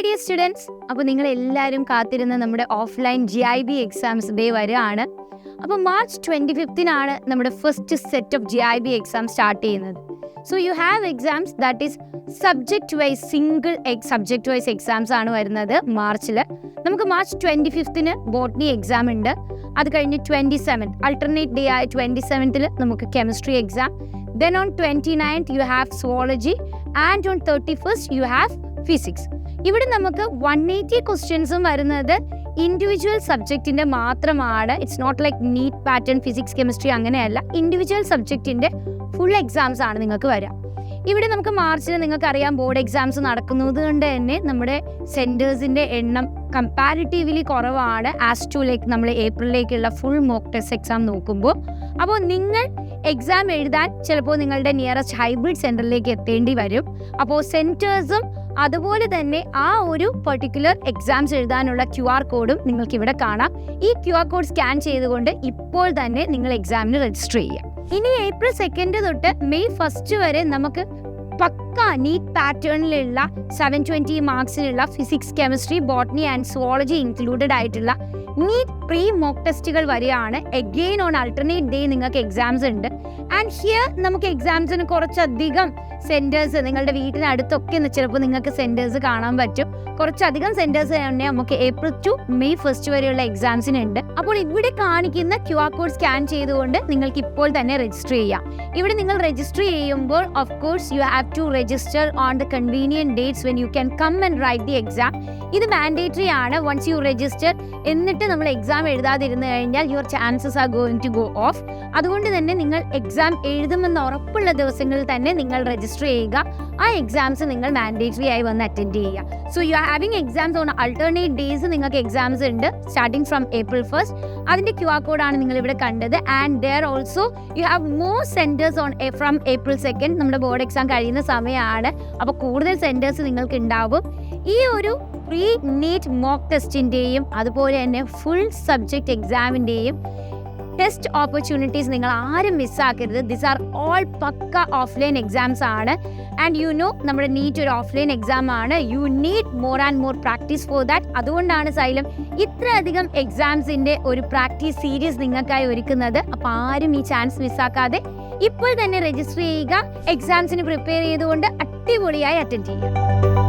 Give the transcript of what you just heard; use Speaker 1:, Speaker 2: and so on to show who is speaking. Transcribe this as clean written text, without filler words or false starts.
Speaker 1: Hi dear students, അപ്പോൾ നിങ്ങൾ എല്ലാവരും കാത്തിരുന്ന നമ്മുടെ ഓഫ്ലൈൻ GIB എക്സാംസ് ഡേ വരെയാണ്. അപ്പോൾ March 25 നമ്മുടെ first set of GIB exam start ചെയ്യുന്നത്. So you have exams that is subject wise single subject wise exams ആണ് വരുന്നത് മാർച്ചിൽ. നമുക്ക് March 25 ബോട്ടണി എക്സാം ഉണ്ട്. അത് കഴിഞ്ഞ് 27 അൾട്ടർനേറ്റ് ഡേ ആയ 27 നമുക്ക് chemistry exam. Then on 29th you have zoology and on 31st you have physics. ഇവിടെ നമുക്ക് 180 ക്വസ്റ്റ്യൻസും വരുന്നത് ഇൻഡിവിജ്വൽ സബ്ജക്റ്റിന്റെ മാത്രമാണ്. It's not like NEET pattern physics chemistry അങ്ങനെയല്ല. ഇൻഡിവിജ്വൽ സബ്ജക്റ്റിന്റെ ഫുൾ എക്സാംസ് ആണ് നിങ്ങൾക്ക് വരിക. ഇവിടെ നമുക്ക് മാർച്ചിൽ നിങ്ങൾക്കറിയാം ബോർഡ് എക്സാംസ് നടക്കുന്നത് കൊണ്ട് തന്നെ നമ്മുടെ സെൻറ്റേഴ്സിൻ്റെ എണ്ണം കമ്പാരിറ്റീവ്ലി കുറവാണ് ആസ് ടു ലൈക്ക് നമ്മൾ ഏപ്രിലിലേക്കുള്ള ഫുൾ മോക്ക് ടെസ്റ്റ് എക്സാം നോക്കുമ്പോൾ. അപ്പോൾ നിങ്ങൾ എക്സാം എഴുതാൻ ചിലപ്പോൾ നിങ്ങളുടെ നിയറസ്റ്റ് ഹൈബ്രിഡ് സെൻറ്ററിലേക്ക് എത്തേണ്ടി വരും. അപ്പോൾ സെൻറ്റേഴ്സും അതുപോലെ തന്നെ ആ ഒരു പെർട്ടിക്കുലർ എക്സാംസ് എഴുതാനുള്ള QR കോഡും നിങ്ങൾക്ക് ഇവിടെ കാണാം. ഈ QR കോഡ് സ്കാൻ ചെയ്തുകൊണ്ട് ഇപ്പോൾ തന്നെ നിങ്ങൾ എക്സാമിന് രജിസ്റ്റർ ചെയ്യുക. ഇനി April 2 തൊട്ട് May 1 വരെ നമുക്ക് പക്ക നീറ്റ് പാറ്റേണിലുള്ള 720 മാർക്സിനുള്ള physics chemistry botany and zoology included ആയിട്ടുള്ള നീറ്റ് പ്രീ മോക്ക് ടെസ്റ്റുകൾ വരെയാണ്. എഗെയിൻ ഓൺ അൾട്ടർനേറ്റ് ഡേ നിങ്ങൾക്ക് എക്സാംസ് ഉണ്ട്. ആൻഡ് ഹിയർ നമുക്ക് എക്സാംസിന് കുറച്ചധികം സെൻറ്റേഴ്സ് നിങ്ങളുടെ വീട്ടിനടുത്തൊക്കെ ചിലപ്പോൾ നിങ്ങൾക്ക് സെൻറ്റേഴ്സ് കാണാൻ പറ്റും. കുറച്ചധികം സെൻറ്റേഴ്സ് തന്നെ നമുക്ക് April to May 1 വരെയുള്ള എക്സാംസിനുണ്ട്. അപ്പോൾ ഇവിടെ കാണിക്കുന്ന QR കോഡ് സ്കാൻ ചെയ്തുകൊണ്ട് നിങ്ങൾക്ക് ഇപ്പോൾ തന്നെ രജിസ്റ്റർ ചെയ്യാം. ഇവിടെ നിങ്ങൾ രജിസ്റ്റർ ചെയ്യുമ്പോൾ of course you have to register on the convenient dates when you can come and write the exam. ഇത് മാൻഡേറ്ററി ആണ്. വൺസ് യു രജിസ്റ്റർ എന്നിട്ട് നമ്മൾ എക്സാം എഴുതാതിരുന്നു കഴിഞ്ഞാൽ your chances are going to go off. അതുകൊണ്ട് തന്നെ നിങ്ങൾ എക്സാം എഴുതുമെന്ന് ഉറപ്പുള്ള ദിവസങ്ങളിൽ തന്നെ നിങ്ങൾ രജിസ്റ്റർ ചെയ്യുക. ആ എക്സാംസ് നിങ്ങൾ മാൻഡേറ്ററി ആയി വന്ന് അറ്റൻഡ് ചെയ്യുക. So you are having exams on alternate days നിങ്ങൾക്ക് എക്സാംസ് ഉണ്ട് സ്റ്റാർട്ടിങ് ഫ്രം April 1. അതിൻ്റെ QR കോഡാണ് നിങ്ങൾ ഇവിടെ കണ്ടത്. And their also you have more centres on from April 2. നമ്മുടെ ബോർഡ് എക്സാം കഴിയുന്ന സമയമാണ്. അപ്പോൾ കൂടുതൽ സെൻറ്റേഴ്സ് നിങ്ങൾക്ക് ഉണ്ടാവും. ഈ ഒരു പ്രീ നീറ്റ് മോക്ക് ടെസ്റ്റിൻ്റെയും അതുപോലെ തന്നെ ഫുൾ സബ്ജക്റ്റ് എക്സാമിൻ്റെയും ടെസ്റ്റ് ഓപ്പർച്യൂണിറ്റീസ് നിങ്ങൾ ആരും മിസ്സാക്കരുത്. ദിസ് ആർ ഓൾ പക്ക ഓഫ്ലൈൻ എക്സാംസ് ആണ്. ആൻഡ് യു നോ നമ്മുടെ നീറ്റ് ഒരു ഓഫ്ലൈൻ എക്സാം ആണ്. You need more and more practice for that. അതുകൊണ്ടാണ് സൈലം ഇത്രയധികം എക്സാംസിൻ്റെ ഒരു പ്രാക്ടീസ് സീരീസ് നിങ്ങൾക്കായി ഒരുക്കുന്നത്. അപ്പോൾ ആരും ഈ ചാൻസ് മിസ്സാക്കാതെ ഇപ്പോൾ തന്നെ രജിസ്റ്റർ ചെയ്യുക. എക്സാംസിന് പ്രിപ്പയർ ചെയ്തുകൊണ്ട് അടിപൊളിയായി അറ്റൻഡ് ചെയ്യുക.